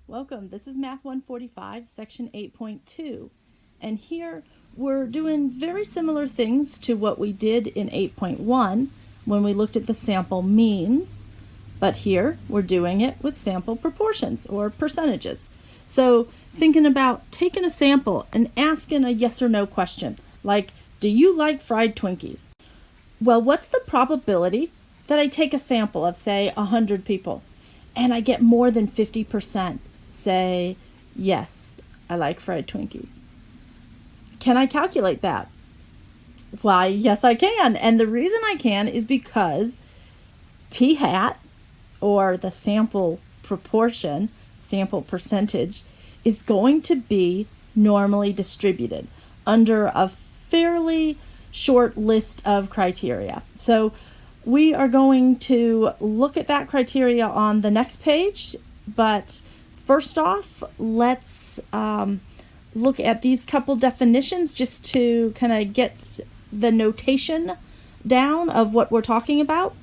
Welcome. This is Math 145, Section 8.2. And here we're doing very similar things to what we did in 8.1 when we looked at the sample means. But here we're doing it with sample proportions or percentages. So thinking about taking a sample and asking a yes or no question, like, do you like fried Twinkies? Well, what's the probability that I take a sample of, say, 100 people and I get more than 50% say, yes, I like fried Twinkies? Can I calculate that? Why, yes, I can. And the reason I can is because p hat, or the sample proportion, sample percentage, is going to be normally distributed under a fairly short list of criteria. So we are going to look at that criteria on the next page, but first off, let's look at these couple definitions just to kind of get the notation down of what we're talking about.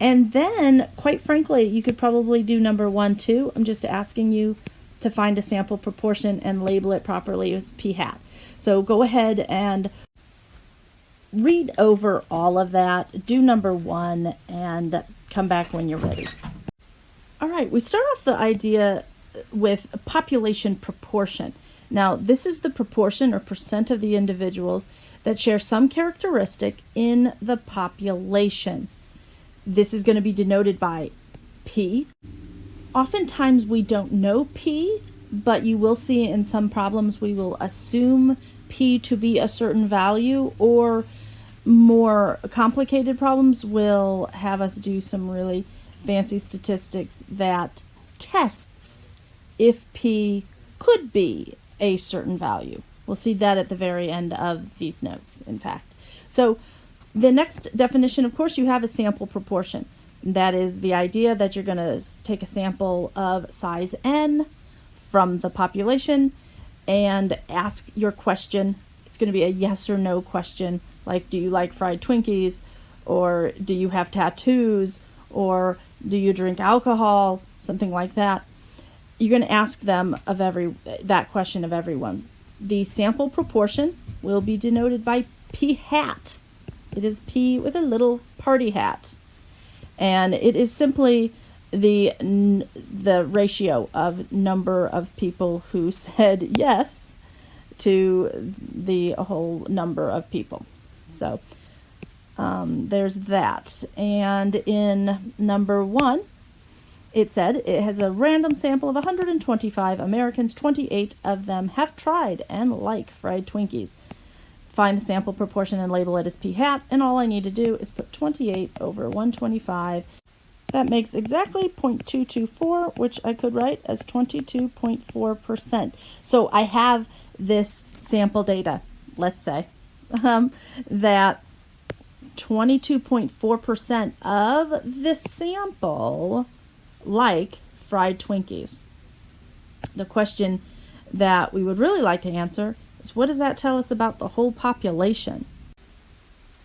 And then, quite frankly, you could probably do number 1 too. I'm just asking you to find a sample proportion and label it properly as p hat. So go ahead and read over all of that, do number 1, and come back when you're ready. All right, we start off the idea with population proportion. Now, this is the proportion or percent of the individuals that share some characteristic in the population. This is going to be denoted by P. Oftentimes we don't know P, but you will see in some problems we will assume P to be a certain value, or more complicated problems will have us do some really fancy statistics that tests if P could be a certain value. We'll see that at the very end of these notes, in fact. So the next definition, of course, you have a sample proportion. That is the idea that you're going to take a sample of size n from the population and ask your question. It's going to be a yes or no question, like, do you like fried Twinkies? Or do you have tattoos? Or do you drink alcohol? Something like that. You're going to ask them that question of everyone. The sample proportion will be denoted by p hat. It is P with a little party hat. And it is simply the ratio of number of people who said yes to the whole number of people. So there's that. And in number 1, it said it has a random sample of 125 Americans. 28 of them have tried and like fried Twinkies. Find the sample proportion and label it as p hat, and all I need to do is put 28 over 125. That makes exactly 0.224, which I could write as 22.4%. So I have this sample data, let's say, that 22.4% of this sample like fried Twinkies. The question that we would really like to answer is, what does that tell us about the whole population?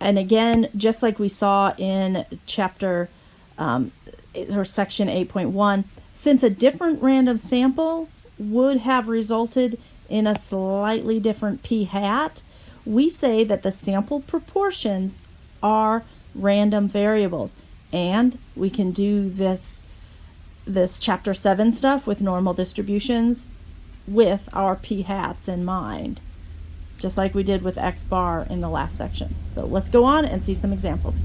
And again, just like we saw in chapter or section 8.1, since a different random sample would have resulted in a slightly different p hat, we say that the sample proportions are random variables. And we can do this chapter 7 stuff with normal distributions with our p hats in mind, just like we did with x bar in the last section. So let's go on and see some examples.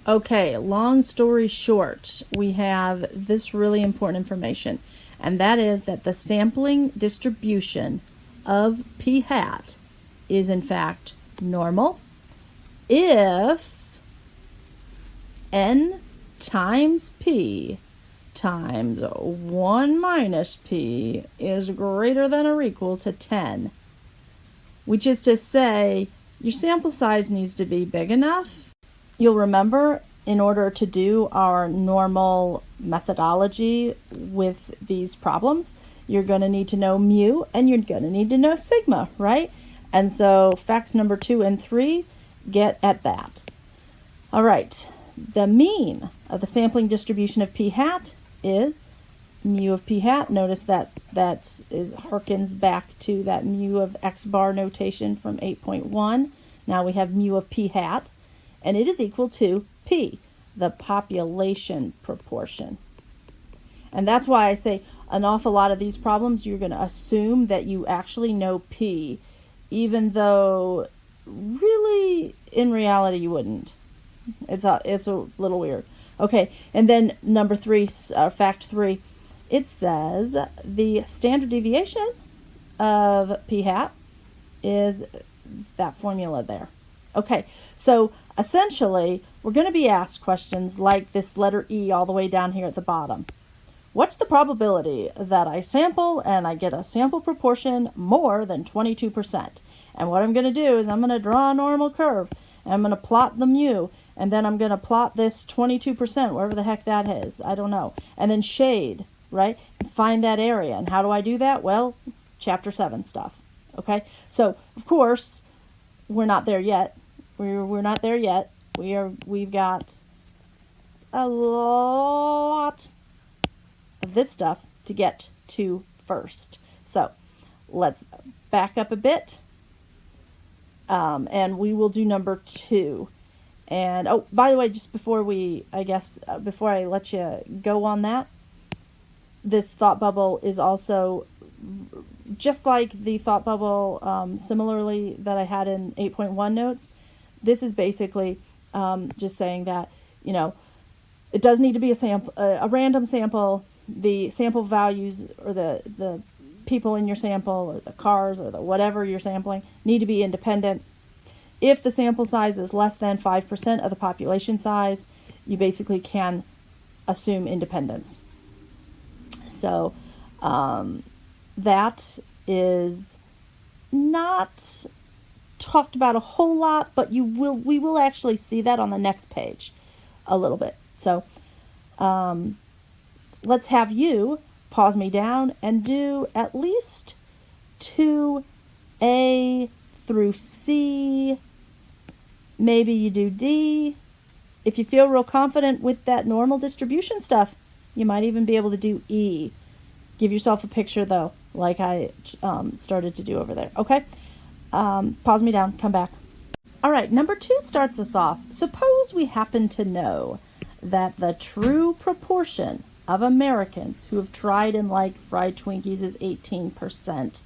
Okay, long story short, we have this really important information, and that is that the sampling distribution of p hat is in fact normal if n times p times 1 minus p is greater than or equal to 10, which is to say your sample size needs to be big enough. You'll remember, in order to do our normal methodology with these problems, you're going to need to know mu and you're going to need to know sigma, right? And so facts number 2 and 3 get at that. All right, the mean of the sampling distribution of p hat is mu of p hat, notice that harkens back to that mu of x bar notation from 8.1. Now we have mu of p hat, and it is equal to p, the population proportion. And that's why I say an awful lot of these problems, you're going to assume that you actually know p, even though really, in reality, you wouldn't. It's a little weird. Okay, and then number 3, fact 3, it says the standard deviation of p hat is that formula there. Okay, so essentially, we're going to be asked questions like this letter E all the way down here at the bottom. What's the probability that I sample and I get a sample proportion more than 22%? And what I'm going to do is I'm going to draw a normal curve, and I'm going to plot the mu, and then I'm going to plot this 22%, wherever the heck that is, I don't know, and then shade, right, and find that area. And how do I do that? Well, chapter 7 stuff, okay? So, of course, we're not there yet. We're not there yet. We've got a lot of this stuff to get to first. So let's back up a bit, and we will do number 2. And oh, by the way, just before before I let you go on that, this thought bubble is also just like the thought bubble similarly that I had in 8.1 notes. This is basically just saying that, it does need to be a random sample. The sample values, or the people in your sample, or the cars, or the whatever you're sampling, need to be independent. If the sample size is less than 5% of the population size, you basically can assume independence. So that is not talked about a whole lot, but we will actually see that on the next page a little bit. So let's have you pause me down and do at least 2A through C. Maybe you do D. If you feel real confident with that normal distribution stuff, you might even be able to do E. Give yourself a picture, though, like I started to do over there. Okay? Pause me down. Come back. All right, number 2 starts us off. Suppose we happen to know that the true proportion of Americans who have tried and like fried Twinkies is 18%.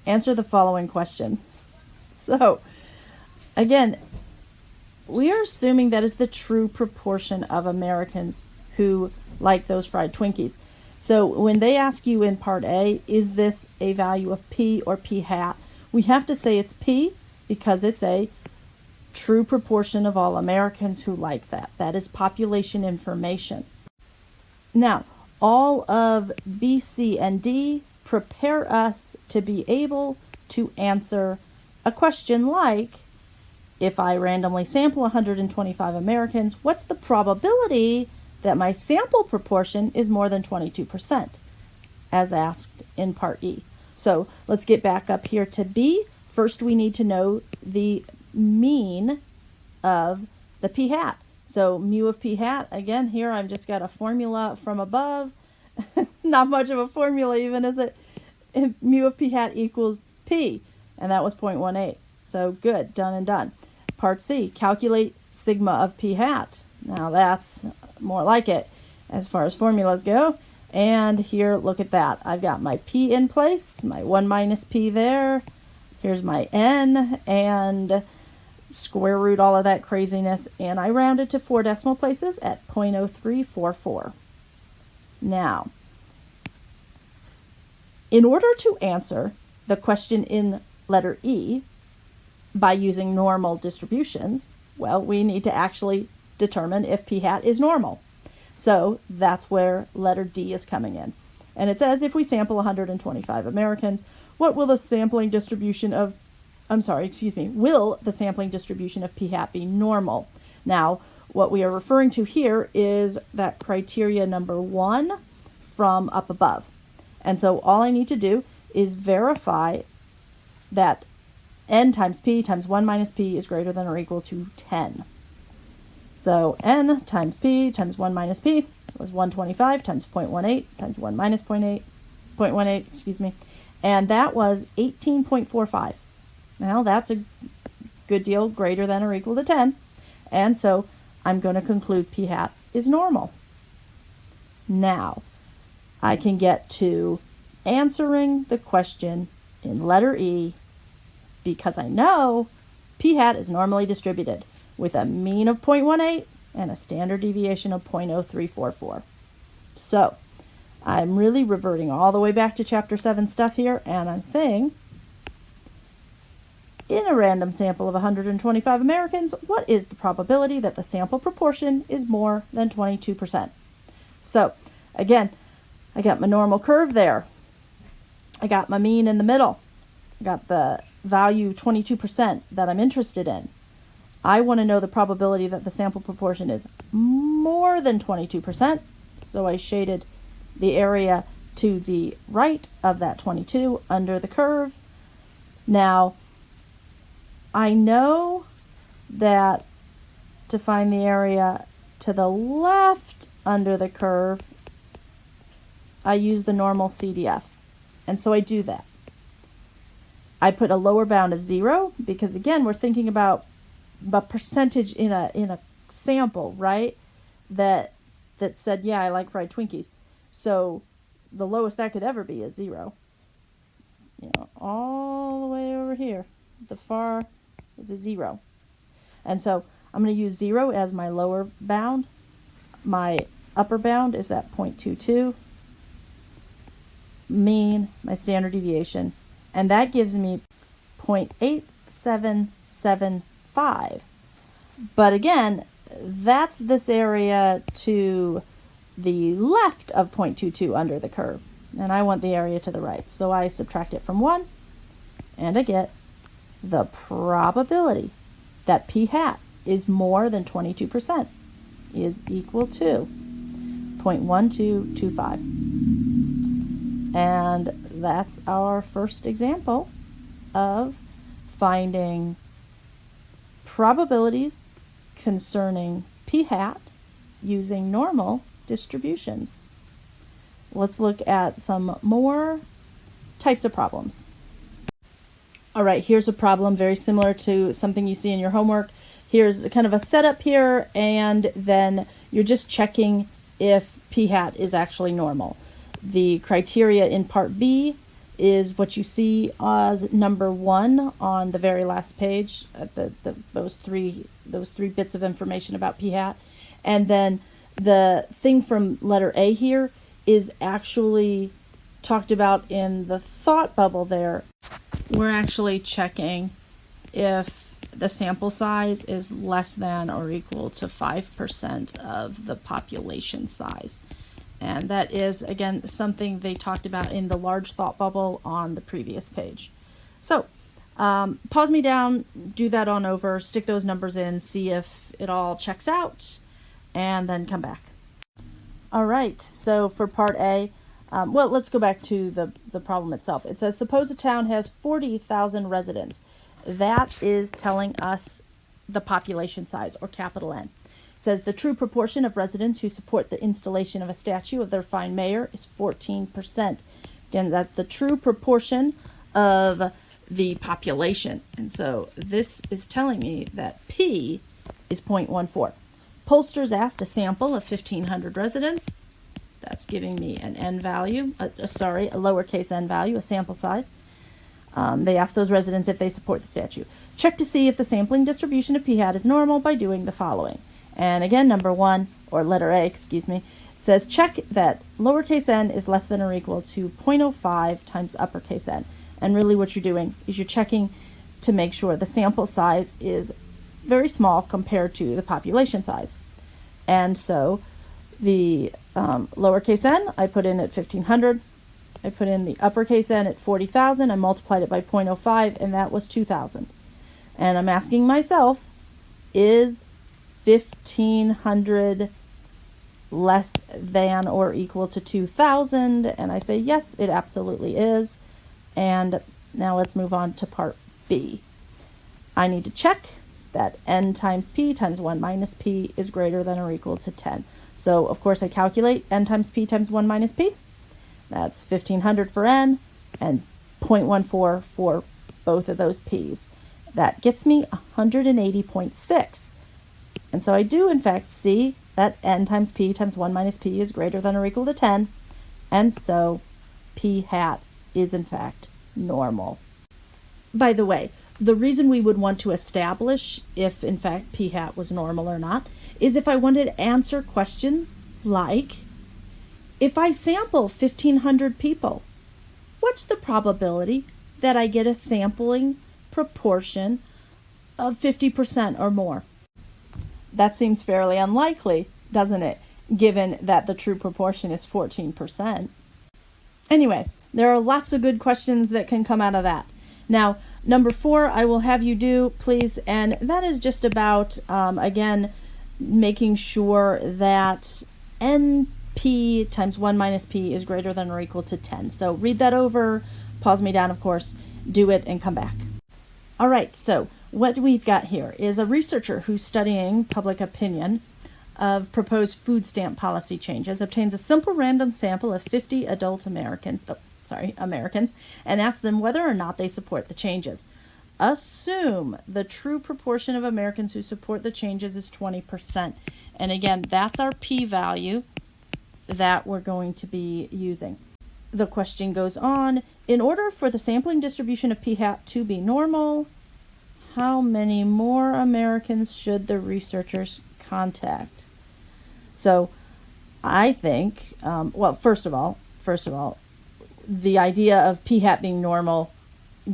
Answer the following questions. So, again, we are assuming that is the true proportion of Americans who like those fried Twinkies. So when they ask you in part A, is this a value of P or P hat? We have to say it's P because it's a true proportion of all Americans who like that. That is population information. Now, all of B, C, and D prepare us to be able to answer a question like, if I randomly sample 125 Americans, what's the probability that my sample proportion is more than 22%, as asked in part E? So let's get back up here to B. First, we need to know the mean of the p hat. So mu of p hat, again, here I've just got a formula from above. Not much of a formula even, is it? Mu of p hat equals p, and that was 0.18. So good, done and done. Part C, calculate sigma of p hat. Now that's more like it as far as formulas go. And here, look at that. I've got my p in place, my 1 minus p there. Here's my n, and square root all of that craziness, and I rounded to 4 decimal places at 0.0344. Now, in order to answer the question in letter E by using normal distributions, well, we need to actually determine if p hat is normal. So that's where letter D is coming in. And it says if we sample 125 Americans, what will the sampling distribution of, will the sampling distribution of p hat be normal? Now, what we are referring to here is that criteria number 1 from up above. And so all I need to do is verify that n times p times 1 minus p is greater than or equal to 10. So n times p times 1 minus p It was 125 times 0.18 times 1 minus 0.18, excuse me. And that was 18.45. Now that's a good deal greater than or equal to 10. And so I'm going to conclude p hat is normal. Now I can get to answering the question in letter E because I know p hat is normally distributed with a mean of 0.18 and a standard deviation of 0.0344. So I'm really reverting all the way back to chapter 7 stuff here, and I'm saying in a random sample of 125 Americans, what is the probability that the sample proportion is more than 22%? So again, I got my normal curve there. I got my mean in the middle. I got the value 22% that I'm interested in. I want to know the probability that the sample proportion is more than 22%. So I shaded the area to the right of that 22 under the curve. Now, I know that to find the area to the left under the curve, I use the normal CDF. And so I do that. I put a lower bound of 0 because, again, we're thinking about a percentage in a sample, right? That said, yeah, I like fried Twinkies. So the lowest that could ever be is 0. You know, all the way over here, the far is a 0. And so I'm going to use 0 as my lower bound. My upper bound is at 0.22. Mean, my standard deviation. And that gives me 0.8775. But again, that's this area to the left of 0.22 under the curve. And I want the area to the right. So I subtract it from 1, and I get the probability that p hat is more than 22% is equal to 0.1225. And that's our first example of finding probabilities concerning p hat using normal distributions. Let's look at some more types of problems. All right, here's a problem very similar to something you see in your homework. Here's kind of a setup here, and then you're just checking if p hat is actually normal. The criteria in part B is what you see as number 1 on the very last page, those three bits of information about p hat. And then the thing from letter A here is actually talked about in the thought bubble there. We're actually checking if the sample size is less than or equal to 5% of the population size. And that is, again, something they talked about in the large thought bubble on the previous page. So pause me down, do that on over, stick those numbers in, see if it all checks out, and then come back. All right, so for part A, well, let's go back to the problem itself. It says, suppose a town has 40,000 residents. That is telling us the population size, or capital N. It says the true proportion of residents who support the installation of a statue of their fine mayor is 14%. Again, that's the true proportion of the population. And so this is telling me that P is 0.14. Pollsters asked a sample of 1,500 residents. That's giving me an N value, a lowercase n value, a sample size. They asked those residents if they support the statue. Check to see if the sampling distribution of p hat is normal by doing the following. And again, number 1, or letter A, excuse me, it says check that lowercase n is less than or equal to 0.05 times uppercase n. And really what you're doing is you're checking to make sure the sample size is very small compared to the population size. And so the lowercase n, I put in at 1,500. I put in the uppercase n at 40,000. I multiplied it by 0.05, and that was 2,000. And I'm asking myself, is 1,500 less than or equal to 2,000? And I say, yes, it absolutely is. And now let's move on to part B. I need to check that n times p times 1 minus p is greater than or equal to 10. So of course I calculate n times p times 1 minus p. That's 1500 for n and 0.14 for both of those p's. That gets me 180.6. And so I do in fact see that n times p times 1 minus p is greater than or equal to 10. And so p hat is in fact normal. By the way, the reason we would want to establish if in fact p hat was normal or not is if I wanted to answer questions like, if I sample 1,500 people, what's the probability that I get a sampling proportion of 50% or more? That seems fairly unlikely, doesn't it, given that the true proportion is 14%. Anyway, there are lots of good questions that can come out of that. Now, number 4, I will have you do, please, and that is just about, again, making sure that np times 1 minus p is greater than or equal to 10. So read that over, pause me down, of course, do it, and come back. All right, so what we've got here is a researcher who's studying public opinion of proposed food stamp policy changes obtains a simple random sample of 50 adult Americans, and asks them whether or not they support the changes. Assume the true proportion of Americans who support the changes is 20%. And again, that's our p-value that we're going to be using. The question goes on, in order for the sampling distribution of p hat to be normal, how many more Americans should the researchers contact? So I think, first of all, the idea of p hat being normal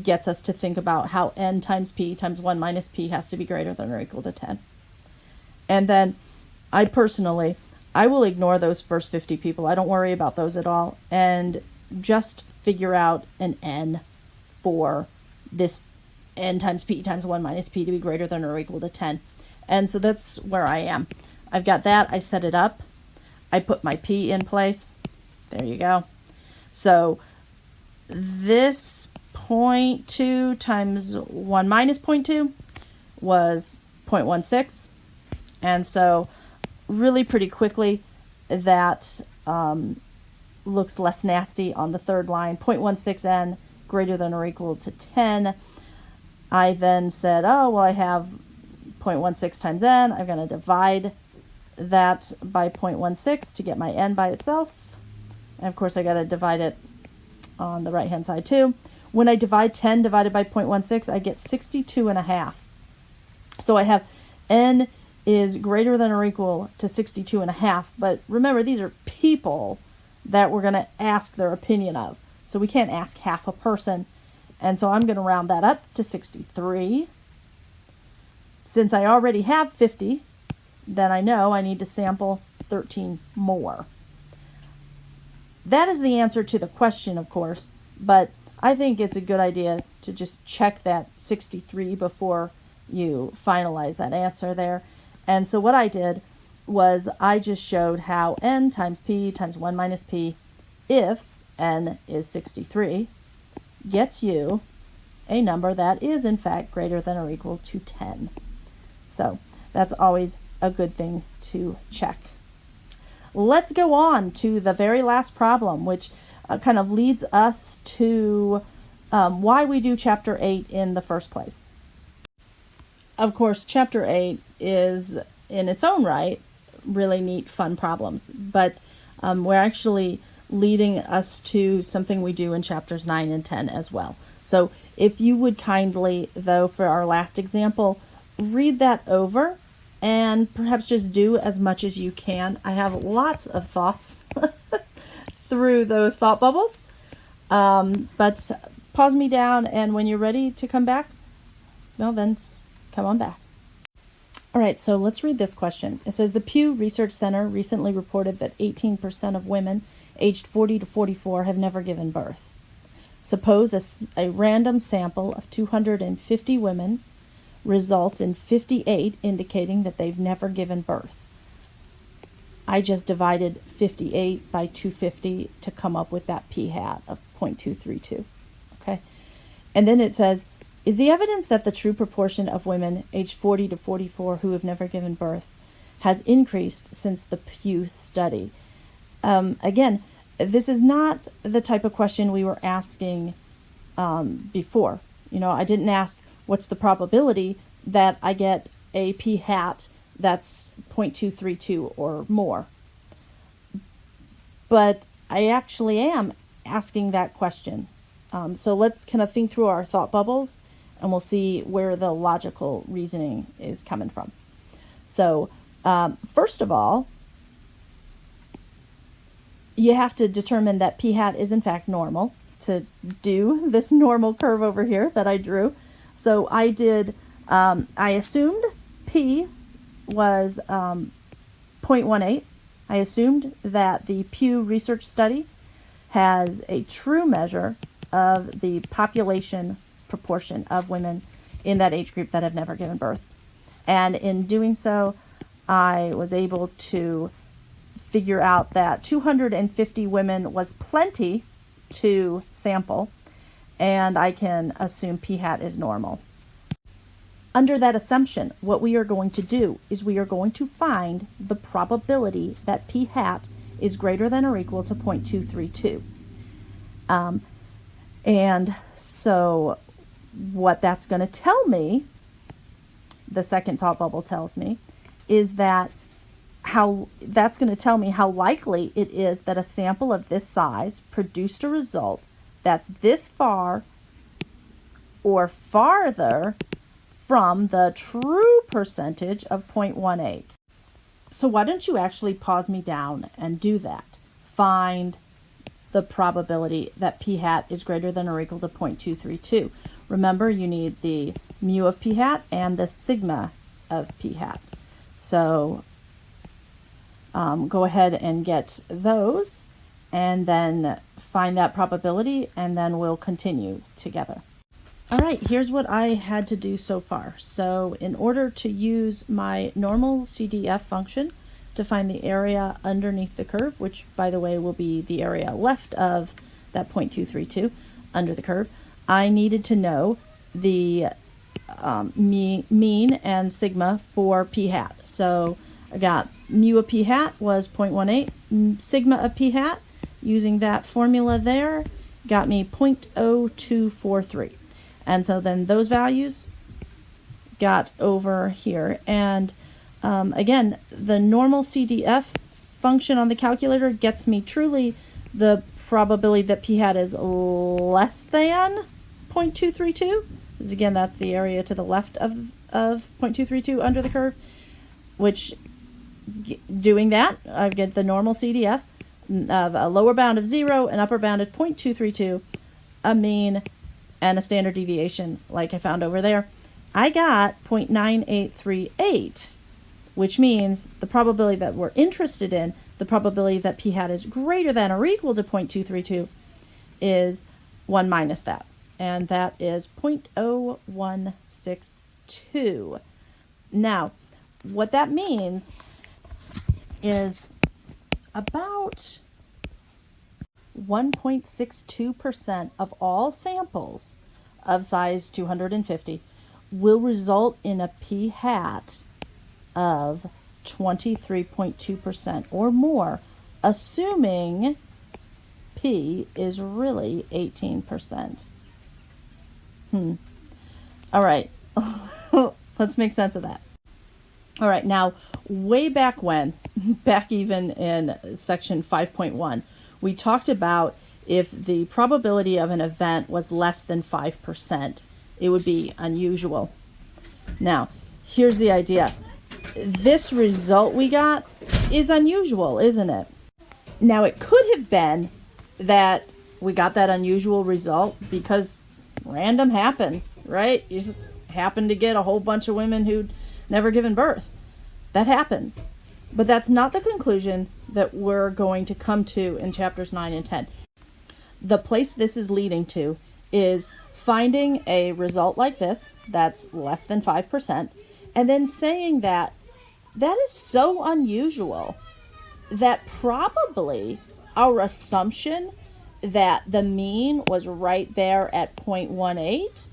gets us to think about how n times p times 1 minus p has to be greater than or equal to 10. And then I will ignore those first 50 people. I don't worry about those at all. And just figure out an n for this n times p times 1 minus p to be greater than or equal to 10. And so that's where I am. I've got that. I set it up. I put my p in place. There you go. So this 0.2 times 1 minus 0.2 was 0.16. And so really pretty quickly that looks less nasty on the third line. 0.16n greater than or equal to 10. I then said, I have 0.16 times n. I'm going to divide that by 0.16 to get my n by itself. And of course I got to divide it on the right hand side too. When I divide 10 divided by 0.16, I get 62.5. So I have n is greater than or equal to 62.5. But remember, these are people that we're going to ask their opinion of. So we can't ask half a person. And so I'm going to round that up to 63. Since I already have 50, then I know I need to sample 13 more. That is the answer to the question, of course, but I think it's a good idea to just check that 63 before you finalize that answer there. And so what I did was I just showed how n times p times 1 minus p, if n is 63, gets you a number that is in fact greater than or equal to 10. So that's always a good thing to check. Let's go on to the very last problem, which kind of leads us to why we do Chapter 8 in the first place. Of course, Chapter 8 is, in its own right, really neat, fun problems, but we're actually leading us to something we do in Chapters 9 and 10 as well. So if you would kindly, though, for our last example, read that over and perhaps just do as much as you can. I have lots of thoughts through those thought bubbles, but pause me down, and when you're ready to come back, well, then come on back. All right, so let's read this question. It says, the Pew Research Center recently reported that 18% of women aged 40 to 44 have never given birth. Suppose a random sample of 250 women results in 58 indicating that they've never given birth. I just divided 58 by 250 to come up with that p hat of 0.232. Okay, and then it says, is the evidence that the true proportion of women aged 40 to 44 who have never given birth has increased since the Pew study. Again, this is not the type of question we were asking before. I didn't ask what's the probability that I get a p hat that's 0.232 or more. But I actually am asking that question. So let's kind of think through our thought bubbles, and we'll see where the logical reasoning is coming from. So first of all, you have to determine that p hat is in fact normal to do this normal curve over here that I drew. So I assumed p was 0.18. I assumed that the Pew Research Study has a true measure of the population proportion of women in that age group that have never given birth. And in doing so, I was able to figure out that 250 women was plenty to sample, and I can assume p hat is normal. Under that assumption, what we are going to do is we are going to find the probability that p hat is greater than or equal to 0.232. And so what that's going to tell me, the second thought bubble tells me, is that that's going to tell me how likely it is that a sample of this size produced a result that's this far or farther from the true percentage of 0.18. So why don't you actually pause me down and do that? Find the probability that p hat is greater than or equal to 0.232. Remember, you need the mu of p hat and the sigma of p hat. So go ahead and get those, and then find that probability, and then we'll continue together. All right, here's what I had to do so far. So in order to use my normal CDF function to find the area underneath the curve, which by the way will be the area left of that 0.232 under the curve, I needed to know the mean and sigma for p hat. So I got mu of p hat was 0.18, sigma of p hat, using that formula there, got me 0.0243. And so then those values got over here. And again, the normal CDF function on the calculator gets me truly the probability that p hat is less than 0.232. Because again, that's the area to the left of 0.232 under the curve, which doing that, I get the normal CDF of a lower bound of 0, an upper bound of 0.232, a mean, and a standard deviation like I found over there. I got 0.9838, which means the probability that we're interested in, the probability that p hat is greater than or equal to 0.232, is 1 minus that. And that is 0.0162. Now, what that means is about 1.62% of all samples of size 250 will result in a p hat of 23.2% or more, assuming p is really 18%. All right, let's make sense of that. All right, now, way back when, back even in section 5.1, we talked about if the probability of an event was less than 5%, it would be unusual. Now, here's the idea. This result we got is unusual, isn't it? Now, it could have been that we got that unusual result because random happens, right? You just happen to get a whole bunch of women who'd never given birth. That happens. But that's not the conclusion that we're going to come to in chapters 9 and 10. The place this is leading to is finding a result like this that's less than 5%, and then saying that that is so unusual that probably our assumption that the mean was right there at 0.18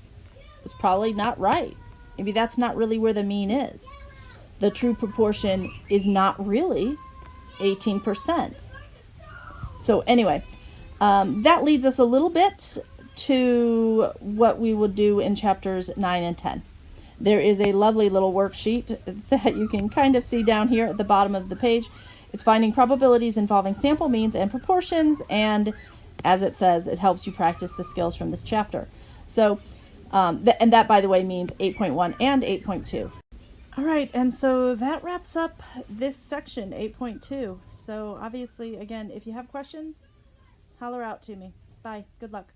was probably not right. Maybe that's not really where the mean is. the true proportion is not really 18%. So anyway, that leads us a little bit to what we will do in chapters 9 and 10. There is a lovely little worksheet that you can kind of see down here at the bottom of the page. It's finding probabilities involving sample means and proportions, and as it says, it helps you practice the skills from this chapter. So, and that, by the way, means 8.1 and 8.2. All right, and so that wraps up this section, 8.2. So obviously, again, if you have questions, holler out to me. Bye. Good luck.